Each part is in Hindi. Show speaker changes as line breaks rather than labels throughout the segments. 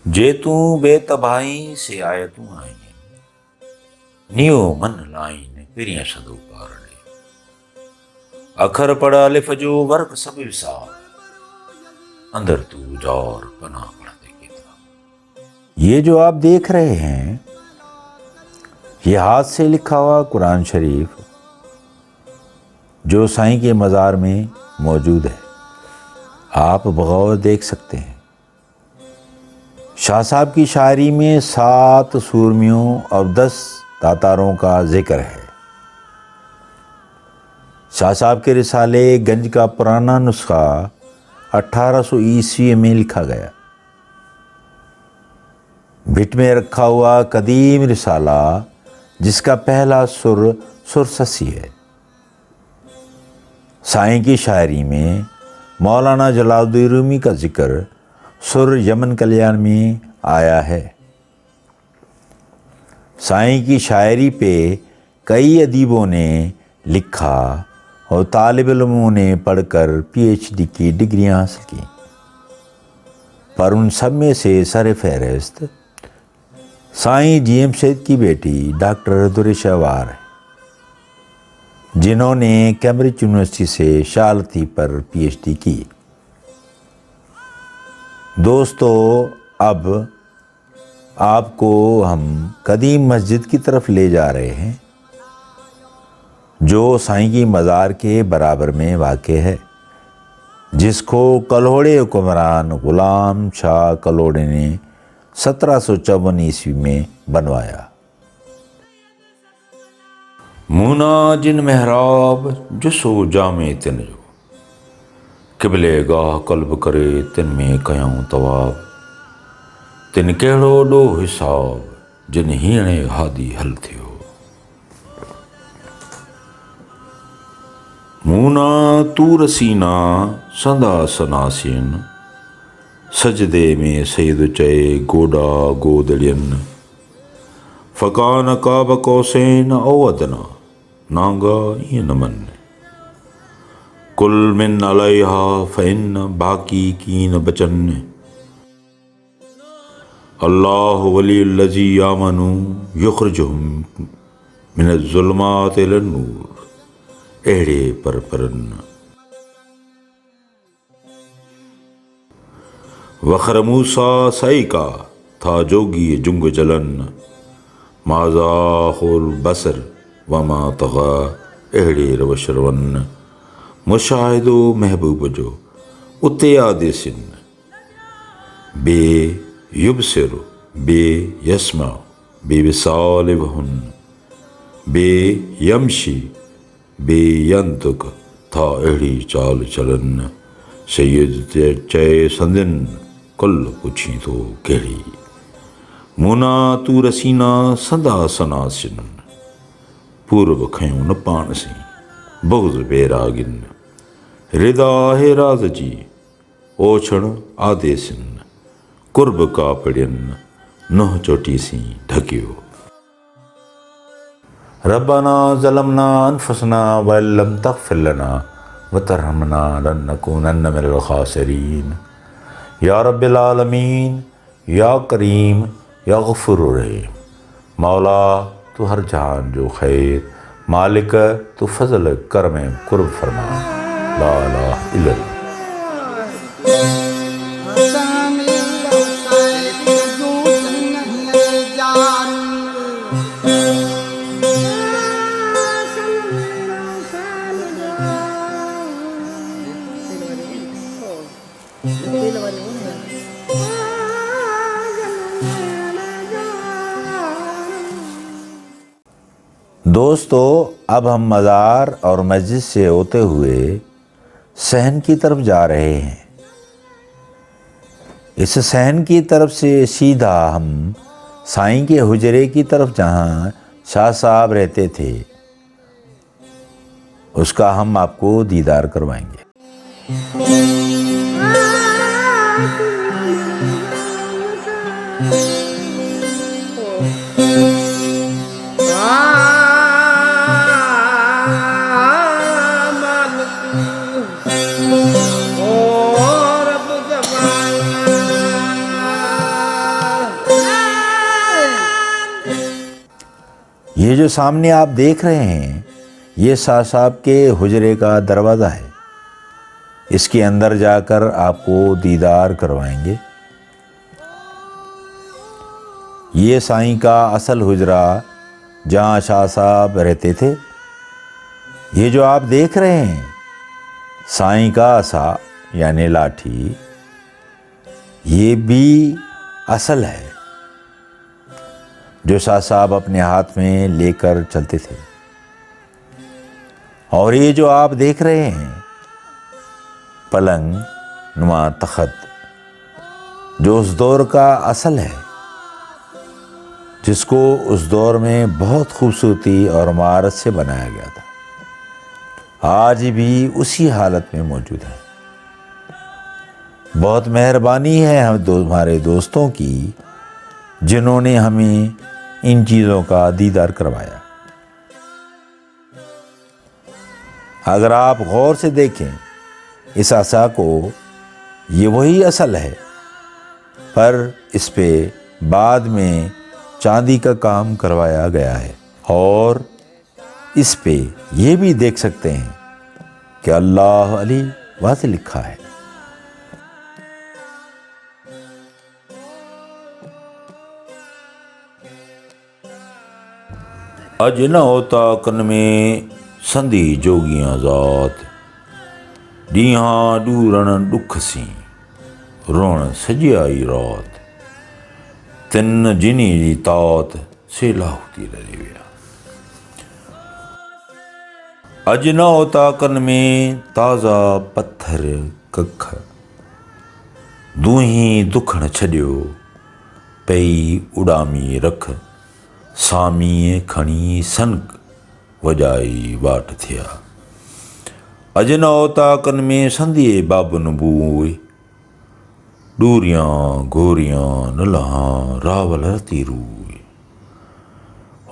जे तू बेतबाही से आय तू आई नियो मन लाइन पिरिया सदो पारणे अखर पड़ अलिफ जो वर्क सब विसार अंदर तू जौर पना पढ़ दे किताब। ये जो आप देख रहे हैं ये हाथ से लिखा हुआ कुरान शरीफ जो साईं के मज़ार में मौजूद है, आप बगौर देख सकते हैं। शाह साहब की शायरी में 7 सूरमियों और 10 दातारों का जिक्र है। शाह साहब के रिसाले गंज का पुराना नुस्खा 1800 ईस्वी में लिखा गया। भिट में रखा हुआ कदीम रिसाला जिसका पहला सुर ससी है। साईं की शायरी में मौलाना जलालुद्दीन रूमी का जिक्र सुर यमन कल्याण में आया है। साईं की शायरी पे कई अदीबों ने लिखा और तालिब इल्मों ने पढ़कर पीएचडी की डिग्रियां हासिल की, पर उन सब में से सर फहरिस्त साईं जीएम सैद की बेटी डॉक्टर दुरेशा वार है, जिन्होंने कैम्ब्रिज यूनिवर्सिटी से शालती पर पीएचडी की। दोस्तों, अब आपको हम कदीम मस्जिद की तरफ ले जा रहे हैं जो साईं की मज़ार के बराबर में वाक़े है, जिसको कल्होड़े हुक्मरान गुलाम शाह कल्होड़े ने 1754 ईस्वी में बनवाया। मूना जिन महराब जुसो जामे तिन जो किबले गाह कल्ब करे तिन में कयूं तवाब तिन कहिड़ो ॾो हिसाब जिन हीणे हादी हल थियो। मूना तूर सीना संदा सनासिन सजदे में सईद चए गोडा गोदड़ियन फ़कान काब कौसैन औ अदना नांगा ईअं न मन कुल मिन अलैहा फ़इन बाक़ी कीन बचन अल्लाह वलीयुल्लज़ी आमनू युख़रिजुहुम मिनज़्ज़ुलुमाति इलन-नूर। अहिड़े परन वखर मूसा साइका था जोगी जुंग जलन माज़ाहुल बसर वमा तग़ा। अहिड़े रवशरवन मुशाहिदो महबूब जो उते आदेसिन बे युबसिर बे यस्मा बे विसाल वहुन बे यमशी बे यंतुक था। अहिड़ी चाल चलन सैयद चए संदिन कुल पुछी तो कहिड़ी। मूना तू रसीना संदा सनासिन पूर्व खयूं न पाण सी बुग़्ज़ बेरागिन रिदा है राज़ जी ओछण आदेसिन कुर्ब का पड़ियन नुह चोटी सी ढकियो। रब्बना ज़लमना अनफुसना वल्लम तग़फ़िर लना वतरहमना लनकुनन्न मिनल ख़ासिरीन। या रब्बिल आलमीन, या करीम, या गफ़ूर रहीम। मौला तू हर जहान जो खैर, मालिक तू फजल करम कुर्ब फरमा। ला इलाहा इल्लल्लाह। दोस्तों, अब हम मज़ार और मस्जिद से होते हुए सहन की तरफ जा रहे हैं। इस सहन की तरफ से सीधा हम साईं के हुजरे की तरफ जहाँ शाह साहब रहते थे उसका हम आपको दीदार करवाएंगे। जो सामने आप देख रहे हैं ये शाह साहब के हुजरे का दरवाज़ा है। इसके अंदर जाकर आपको दीदार करवाएंगे। ये साईं का असल हुजरा जहाँ शाह साहब रहते थे। ये जो आप देख रहे हैं साईं का असा यानी लाठी, ये भी असल है जो शाह साहब अपने हाथ में लेकर चलते थे। और ये जो आप देख रहे हैं पलंग नुमा तख्त, जो उस दौर का असल है, जिसको उस दौर में बहुत खूबसूरती और महारत से बनाया गया था, आज भी उसी हालत में मौजूद है। बहुत मेहरबानी है हमारे दोस्तों की जिन्होंने हमें इन चीज़ों का दीदार करवाया। अगर आप गौर से देखें इस आसा को, ये वही असल है, पर इस पे बाद में चांदी का काम करवाया गया है। और इस पे ये भी देख सकते हैं कि अल्लाह अली वाज़ लिखा है। अज न होता कन में संधी जोगियां ज़ात, ॾींहां ॾूरण ॾुख सी रोण सॼाई रात, तिन जिनी जी तात से लाहौती लड़े विया। अज न होता कन में ताज़ा पत्थर कख, दूही दुखण छॾियो पई उॾामी रख, सामीअ खणी सनक वॼाई वाट थिया। अज न होता कन में संधिए बाबुन बूए, ॾूरियां घोरियां नलहां रावल रती रूए,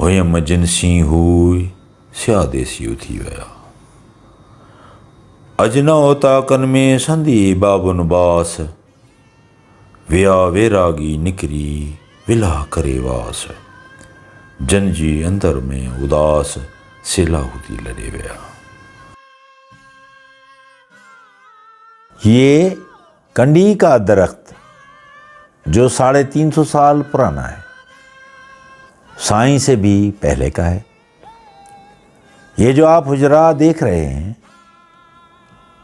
हुयम जिनसी हुए स्यादेसियो थी विया। अज न होता कन में संधिए बाबुन बास, विया वैरागी निकिरी विला करे वास, जन जी अंदर में उदास सिलाहुती लड़े विया। ये कंडी का दरख्त जो 350 साल पुराना है, साईं से भी पहले का है। ये जो आप हुजरा देख रहे हैं,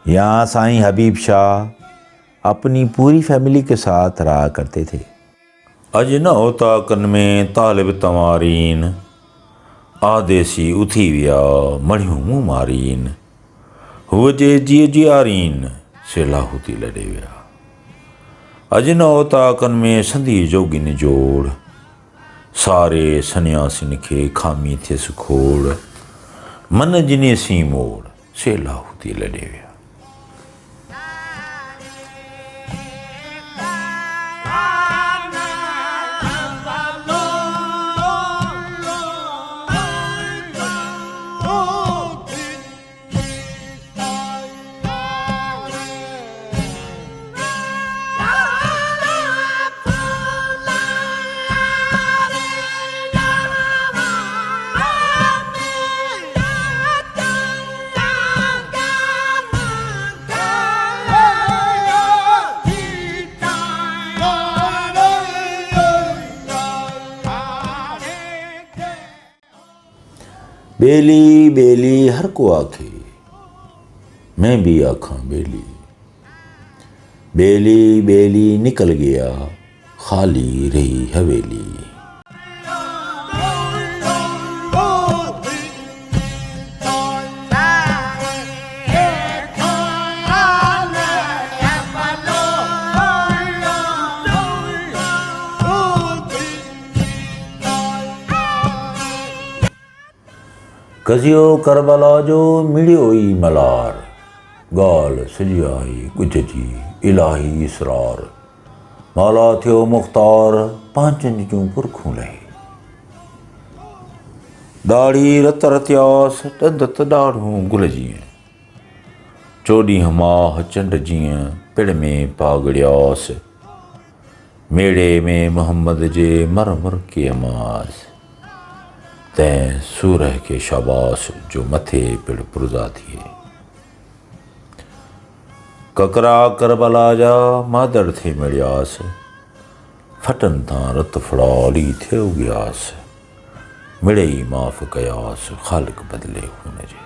यहाँ साईं हबीब शाह अपनी पूरी फैमिली के साथ रहा करते थे। अज न होता कन में तालिब तमारीन, आदेसी उथी विया मड़ियूं मुंह मारीन, हुए जे जीअ जियारीन से लाहौती लड़े विया। अज न होता कन में संधी जोगिन जोड़, सारे सन्यासिन खे खामी थियसि खोड़, मन जिने सी मोड़ से लाहौती लड़े विया। बेली बेली हर को आखे, मैं भी आखां बेली, बेली बेली निकल गया खाली रही हवेली। कसियो करबला जो मिड़ियो ई मलार, गाल सॼाई कुझ जी इलाही इसरार, मौला थियो मुख़्तार पांचनि जूं पुरखूं लही, दाढ़ी रत रत्यास ॾंद त ॾाढ़ूं गुल जीअं, चोॾींहं माह चंड जीअं पिड़ में पागड़ियास, मेड़े में मोहम्मद जे मर मुर के अमास, तैं सूरह के शाबाश जो मथे पिड़ पुरजा थिए। ककरा करबला जा मादड़ थे मिड़ियास, फटन तां रत फड़ाली थे उगियास। मिड़े ई माफ़ कयास ख़ालिक बदले हुन जे।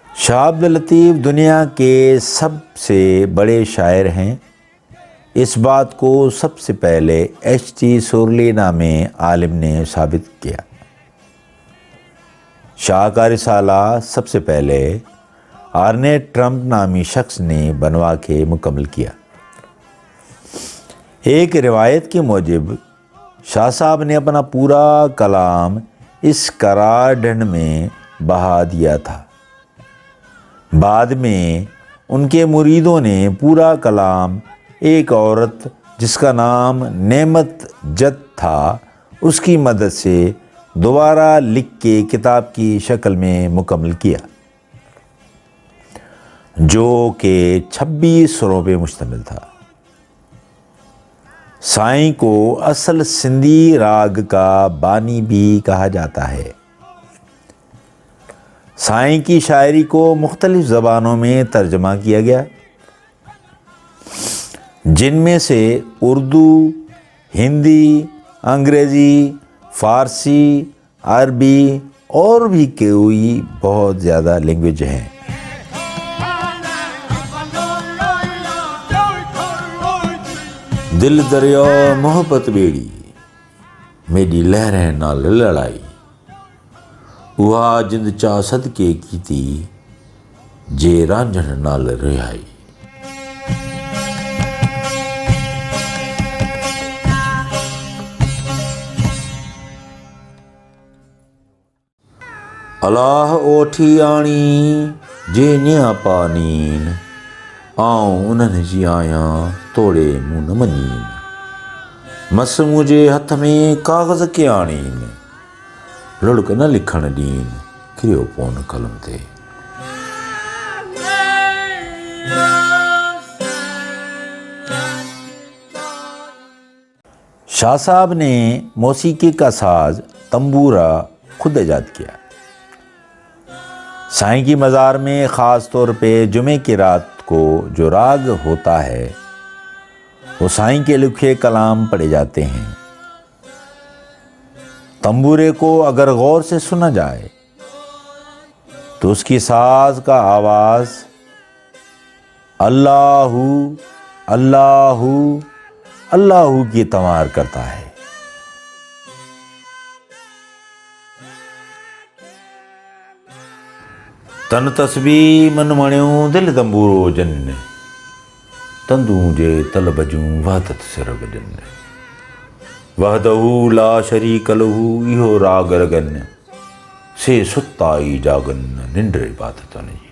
शाह अब्दुल लतीफ़ दुनिया के सबसे बड़े शायर हैं। इस बात को सबसे पहले H.T. सुरली नामे आलिम ने साबित किया। शाह का रिसाला सबसे पहले आर्नेट ट्रम्प नामी शख्स ने बनवा के मुकम्मल किया। एक रिवायत के मुजिब शाह साहब ने अपना पूरा कलाम इस करार ढंड में बहा दिया था। बाद में उनके मुरीदों ने पूरा कलाम एक औरत जिसका नाम नेमत जद था उसकी मदद से दोबारा लिख के किताब की शक्ल में मुकम्मल किया, जो कि 26 सुरों पे मुश्तमिल था। साईं को असल सिंधी राग का बानी भी कहा जाता है। साईं की शायरी को मुख्तलिफ ज़बानों में तर्जमा किया गया, जिनमें से उर्दू, हिंदी, अंग्रेज़ी, फ़ारसी, अरबी और भी कोई बहुत ज़्यादा लैंग्वेज हैं। दिल दरिया मोहब्बत बेड़ी, मेरी लहरें नाल लड़ाई। उहा जिंद चा सदके कीती, जे रांझण नाल रिहाई। अलाह ओठी आणी जे निया पानीन, आऊं उन्हनि जी आहियां तोड़े मूं न मञीन। मस मुंहिंजे हथ में काग़ज़ के आणीन, लुढ़क न लिखण ॾीन किरियो पोन कलम ते। शाह साहब ने मौसीकी का साज तंबूरा खुद ईजाद किया। साईं की मज़ार में ख़ास तौर पे जुमे की रात को जो राग होता है वो साईं के लिखे कलाम पढ़े जाते हैं। तंबूरे को अगर गौर से सुना जाए तो उसकी साज का आवाज़ अल्लाहू अल्लाहू अल्लाहू की तमार करता है। तन तस्बी मन मणियों दिल तंबूरो जन, तंदू जे तलब जूं वहदत सिर वजन। वहदहू ला शरीक लहू इहो राग रगन, से सुताई जागन निंड इबादतन जी।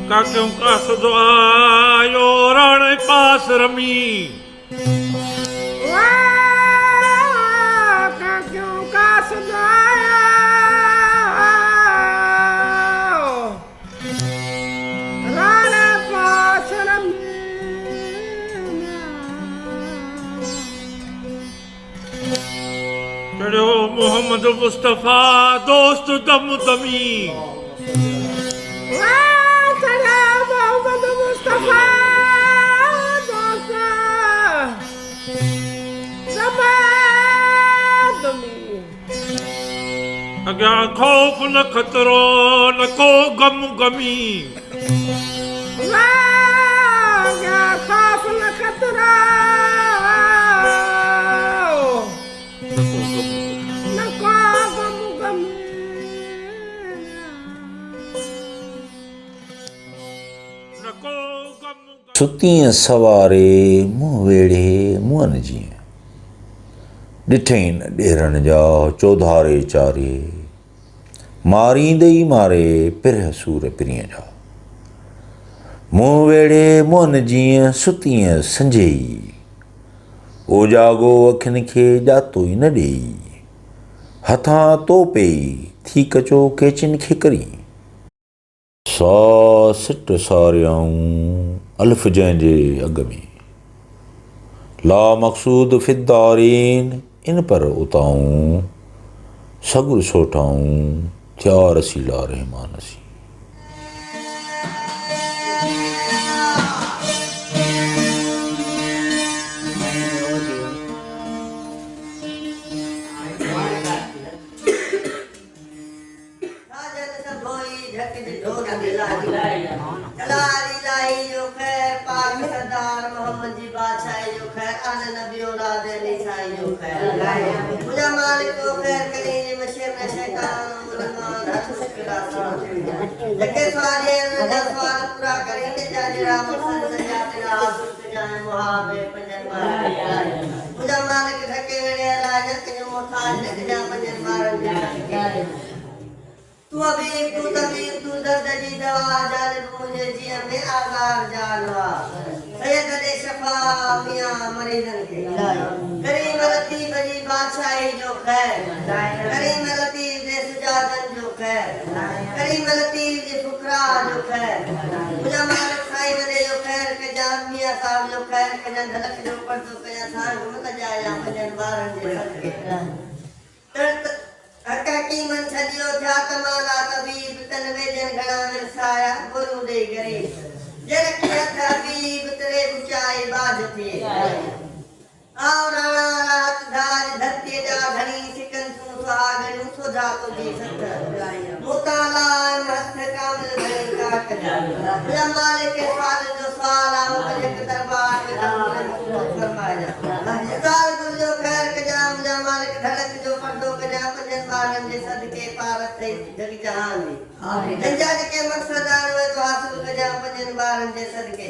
काक्यों का सदवायो रण पास रमी,
काक्यों का सदवायो
मोहम्मद मुस्तफा दोस्त दम दमी
मोहम्मद मुस्तफा दोस्त दमी
अॻियां खौफ़ न ख़तरो न को गम गमी
खौफ न खतरा न को गम गम
न को गम
सुतीअ सवारे मूं वेड़े मुअन जीअं ॾिठई न ॾेरनि जा चौधारे चारे मारींदे ई मारे पिरह सूर पिरीअ जा मूं वेड़े मुअन जीअं सुतीअ संजेई ओजागो अखियुनि खे ॼातो ई न ॾेई हथां तो पेई थी कचो केचिन खे करी सा सिट सारियाऊं अल्फ जंहिंजे अॻ में ला मक़सूद फिदारीन इन पर उताऊं सगुर सोठाऊं थिया रसीला रहमान सी
मोहम्मद जी बादशाह जो खैर आने नबी औलाद अली साईं जो खैर मुझे मालिक को खैर करी जी मशर में शैतान मुसलमान हर मुश्किल आसान लगे सवाले ना सवाल पूरा करेंगे जाजरा मकसद नजात ना हासिल कर जाए मुहाबे पंजन मार मुझे मालिक धके वेड़े लाजत के मोहताज लग जा पंजन मारन तू अभी तू तबीब तू दर्द जी दवा जाने मुझे जिया में आगार जानवा सैयद दे शफा मियां मरीजन के करीम लतीफ जी बादशाही जो खैर करीम लतीफ दे सुजादन जो खैर करीम लतीफ जी फुकरा जो खैर मुझे मालिक साईं दे जो खैर के जान मियां साहब जो खैर के जन धलक जो पर तो कया सांग मत जाया पंजन बारन जे सदके हकाकी मन छदियो था तमाला तबीब तनवे जन घणा विरसाया गुरु दे गरीब जन किया तबीब तेरे ऊंचाई बाज थी आओ राणा रात धार धरती जा घणी सिकन सु सुहागणु सुधा तो जी सत मुताला मस्त कामिल घणी काट जा मालिक के स्वाद जो सवाल आओ एक दरबार में फरमाया साल गुरु जो खैर के जाम जा मालिक धड़क जो पर्दो के जा पंजन बारन जे सदके पारत थे जग जहान में जंजाज के मकसद आवे तो हासिल के जा पंजन बारन जे सदके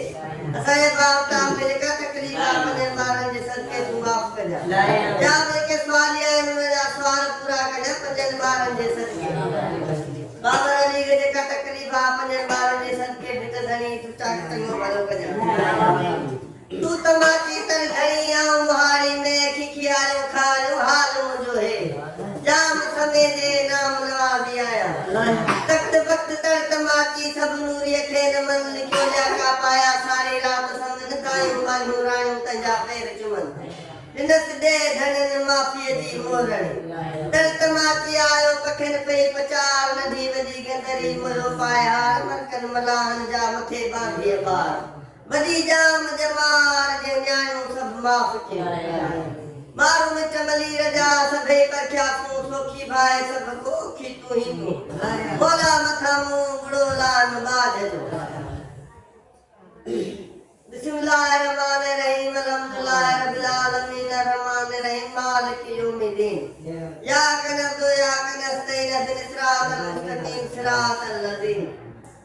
असाए बाप ता मिल का तकलीफ पंजन बारन जे सदके तू माफ कर जा जा के सवाल ये मेरा सवाल पूरा कर जा पंजन बारन जे सदके बाबा अली के का तकलीफ पंजन बारन जे सदके बित धनी तू चाक तंगो भलो कर जा तू तमाची तर घड़ी आऊं मुहारी में खिखियारो खारो हालो जो है जाम समय दे नाम नवाजी आया तख्त वक्त तर तमाची सब नूरी खे न मन लिखो जा का पाया सारी रात समन कायूं बांधू राणू तंजा पैर चुमन दिनस दे धनन माफी जी मोरण तर तमाची आयो पखन पे पचार नदी वजी गंदरी मरो पाया मरकन मलान जा मथे बांधिए बार बदी जाम जमार जे न्याणो सब माफ के मारू में चमली रजा सभे पर क्या तू सोखी भाई सब को की तू ही तू बोला मथा मु बड़ो लान बाज जो बिस्मिल्लाहिर्रहमानिर्रहीम अल्हम्दुलिल्लाहि रब्बिल आलमीन अर्रहमानिर रहीम मालिक यौमिद्दीन या कनअब्दु या कनस्तईन इहदिनस सिरातल मुस्तकीम सिरातल लज़ीन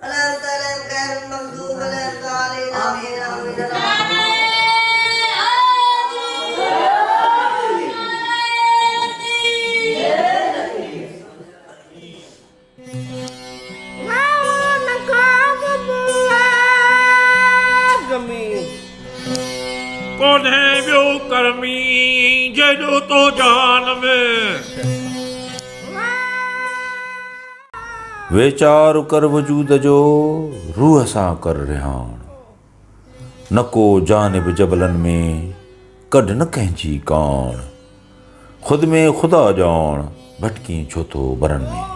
अलैहिम अलैहिम गैरुल मग़दूब अलैहिम ज़ालिमीन आमीन आमीन
कोन्हे ॿियो कर्मी जॾो तो जान में
वेचार कर वजूद जो रूह सां कर रिहाण न को जानिब जबलन में कढ न कंहिंजी कान खुद में खुदा जान भटकी छो तो बरन में।